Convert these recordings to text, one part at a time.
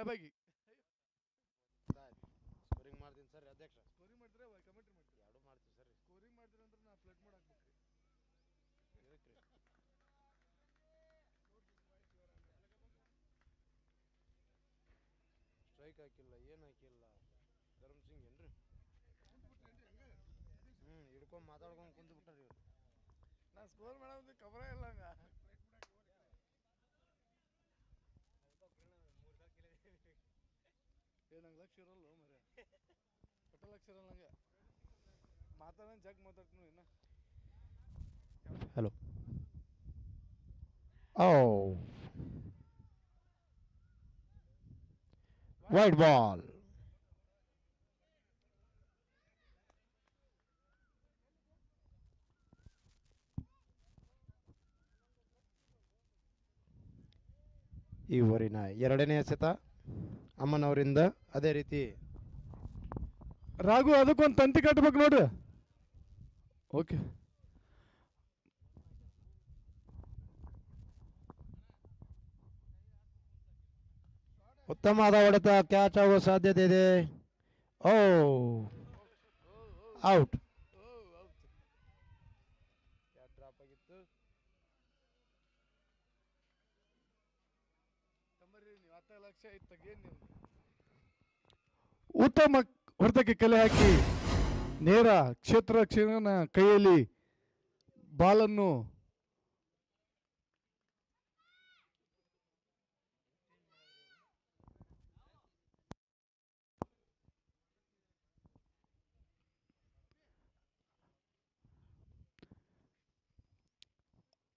ಮೆರಬಾಗಿ scoring ಮಾಡ್ತೀನಿ sir ಅಧ್ಯಕ್ಷ. Scoring ಮಾಡ್ತೀರಾ ಕಮೆಂಟ್ರಿ ಮಾಡ್ತೀರಾ? ಎರಡು ಮಾಡ್ತೀವಿ ಸರ್. ಸ್ಕೋರಿಂಗ್ ಮಾಡ್ತೀರಾ ಅಂದ್ರೆ ನಾ ಫ್ಲಡ್ ಮೋಡ್ ಹಾಕ್ಬೇಕ್ರಿ. ಇದಕ್ಕೆ ಸ್ಟ್ರೈಕ್ ಹಾಕಿಲ್ಲ, ಏನು ಹಾಕಿಲ್ಲ. ಧರ್ಮ್ ಸಿಂಗ್ ಏನ್ರಿ? ಹಿಡ್ಕೊಂಡು ಮಾತಾಡ್ಕೊಂಡು ಕುಂತು ಬಿಟ್ಟಾರಿ ಇವ್ರು. ನಾ ಸ್ಕೋರ್ ಮಾಡೋದು ಕಬರ ಇಲ್ಲ ಹಂಗ. ನಂಗೆ ಲಕ್ಷ ಇರಲ್ಲ ಮರ ಒಟ್ಟ ಲಕ್ಷ ಇರಲ್ಲ ನಂಗೆ. ಮಾತಾಡೋಣ ಜಗ್ ಮಾತಾಡ್ತೀನಿ ಇನ್ನ. ಹಲೋ. ಓ ವೈಟ್ ಬಾಲ್. ಈ ಊರಿನ ಎರಡನೇ ಎಸೆತ ಅಮ್ಮನವರಿಂದ. ಅದೇ ರೀತಿ ರಾಘು ಅದಕ್ಕೊಂದು ತಂತಿ ಕಟ್ಬೇಕು ನೋಡು. ಓಕೆ. ಉತ್ತಮವಾದ ಹೊಡೆತ, ಕ್ಯಾಚ್ ಆಗುವ ಸಾಧ್ಯತೆ ಇದೆ. ಓ ಔಟ್. ಡ್ರಾಪ್ ಆಗಿತ್ತು. ನೀವು 10 ಲಕ್ಷ ಇತ್ತು ಏನು ನಿಮ್ದು? ಉತ್ತಮ ಹೊಡೆತಕ್ಕೆ ಕಲೆ ಹಾಕಿ ನೇರ ಕ್ಷೇತ್ರ ರಕ್ಷಕನ ಕೈಯಲ್ಲಿ ಬಾಲನ್ನು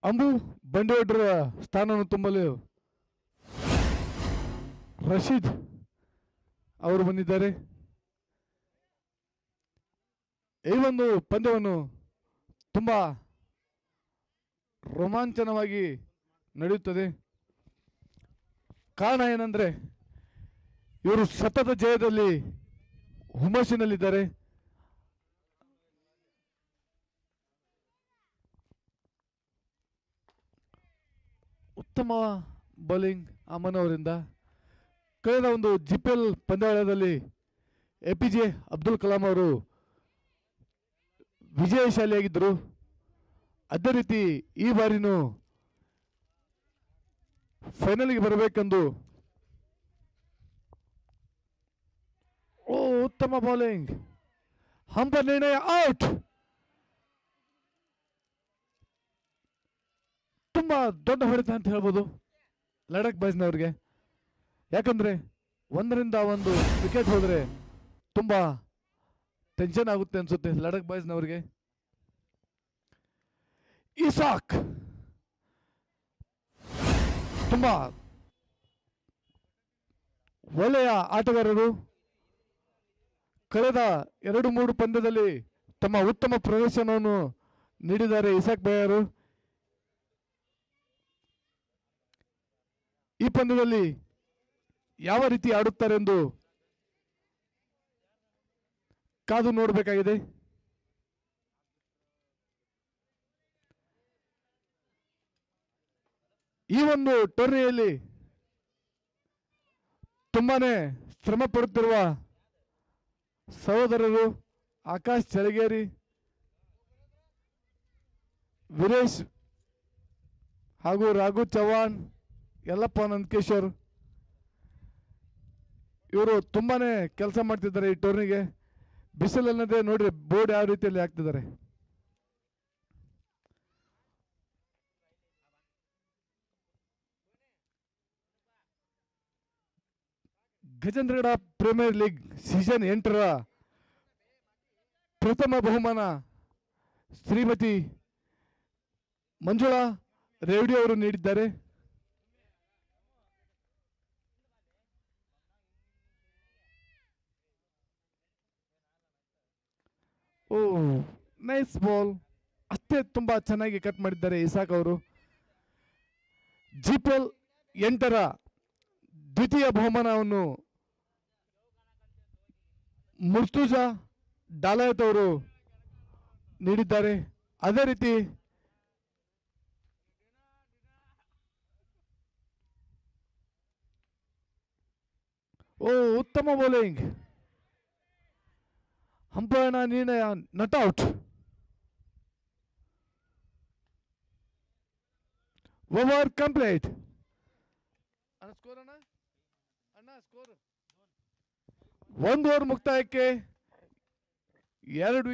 ಅಂಬು ಬಂಡಿವಡ್ರ ಸ್ಥಾನವನ್ನು ತುಂಬಲು ರಶೀದ್ ಅವರು ಬಂದಿದ್ದಾರೆ. ಈ ಒಂದು ಪಂದ್ಯವನ್ನು ತುಂಬಾ ರೋಮಾಂಚನವಾಗಿ ನಡೆಯುತ್ತದೆ. ಕಾರಣ ಏನಂದ್ರೆ ಇವರು ಸತತ ಜಯದಲ್ಲಿ ಹುಮ್ಮಸ್ಸಿನಲ್ಲಿದ್ದಾರೆ. ಉತ್ತಮ ಬೌಲಿಂಗ್ ಅಮನ್ ಅವರಿಂದ. ಕಳೆದ ಒಂದು ಜಿಪಿಎಲ್ ಪಂದ್ಯಾವಳಿಯಲ್ಲಿ APJ ಅಬ್ದುಲ್ ಕಲಾಂ ಅವರು ವಿಜಯಶಾಲಿಯಾಗಿದ್ದರು. ಅದೇ ರೀತಿ ಈ ಬಾರಿನೂ ಫೈನಲ್ಗೆ ಬರಬೇಕೆಂದು. ಓ ಉತ್ತಮ ಬೌಲಿಂಗ್, ಹಂಪರ್ ನಿರ್ಣಯ, ಔಟ್. ತುಂಬಾ ದೊಡ್ಡ ಹೊಡೆತ ಅಂತ ಹೇಳ್ಬೋದು ಲಡಕ್ ಬಾಯ್ಸ್ನವ್ರಿಗೆ. ಯಾಕಂದ್ರೆ 1ರಿಂದ 1 ವಿಕೆಟ್ ಹೋದ್ರೆ ತುಂಬಾ ಟೆನ್ಷನ್ ಆಗುತ್ತೆ ಅನ್ಸುತ್ತೆ ಲಡಕ್ ಬಾಯ್ಸ್ನವ್ರಿಗೆ. ಇಸಾಕ್ ತುಂಬಾ ಒಳ್ಳೆಯ ಆಟಗಾರರು. ಕಳೆದ 2-3 ಪಂದ್ಯದಲ್ಲಿ ತಮ್ಮ ಉತ್ತಮ ಪ್ರದರ್ಶನವನ್ನು ನೀಡಿದ್ದಾರೆ ಇಸಾಕ್ ಬಾಯರು. ಈ ಪಂದ್ಯದಲ್ಲಿ ಯಾವ ರೀತಿ ಆಡುತ್ತಾರೆ ಎಂದು ಕಾದು ನೋಡಬೇಕಾಗಿದೆ. ಈ ಒಂದು ಟೂರ್ನಿಯಲ್ಲಿ ತುಂಬಾನೇ ಶ್ರಮ ಪಡುತ್ತಿರುವ ಸಹೋದರರು ಆಕಾಶ್ ಚಳಗೇರಿ, ವೀರೇಶ್ ಹಾಗೂ ರಾಘು ಚವ್ಹಾಣ್, ಯಲ್ಲಪ್ಪ ನಂದಕೇಶ್ವರ್ ಇವರು ತುಂಬಾನೇ ಕೆಲಸ ಮಾಡ್ತಿದ್ದಾರೆ ಈ ಟೂರ್ನಿಗೆ. ಬಿಸಿಲನ್ನದೇ ನೋಡ್ರಿ ಬೋರ್ಡ್ ಯಾವ ರೀತಿಯಲ್ಲಿ ಹಾಕ್ತಿದ್ದಾರೆ. ಗಜೇಂದ್ರಗಡ ಪ್ರೀಮಿಯರ್ ಲೀಗ್ ಸೀಸನ್ 8ರ ಪ್ರಥಮ ಬಹುಮಾನ ಶ್ರೀಮತಿ ಮಂಜುಳಾ ರೇವಡಿ ಅವರು ನೀಡಿದ್ದಾರೆ. ಓ ನೈಸ್ ಬಾಲ್, ಅಷ್ಟೇ ತುಂಬಾ ಚೆನ್ನಾಗಿ ಕಟ್ ಮಾಡಿದ್ದಾರೆ ಇಸಾಕ್ ಅವರು. ಜಿಪಿಎಲ್ 8ರ ದ್ವಿತೀಯ ಬಹುಮಾನವನ್ನು ಮುರ್ತುಜಾ ಡಾಲಾಯತ್ ಅವರು ನೀಡಿದ್ದಾರೆ. ಅದೇ ರೀತಿ ಓ ಉತ್ತಮ ಬೌಲಿಂಗ್. ಅಂಪೈರ್ನ ನಿರ್ಣಯ nut out. Over complete. Score ಅಣ್ಣ, ಸ್ಕೋರ್ 1 ಓವರ್ ಮುಕ್ತಾಯಕ್ಕೆ 2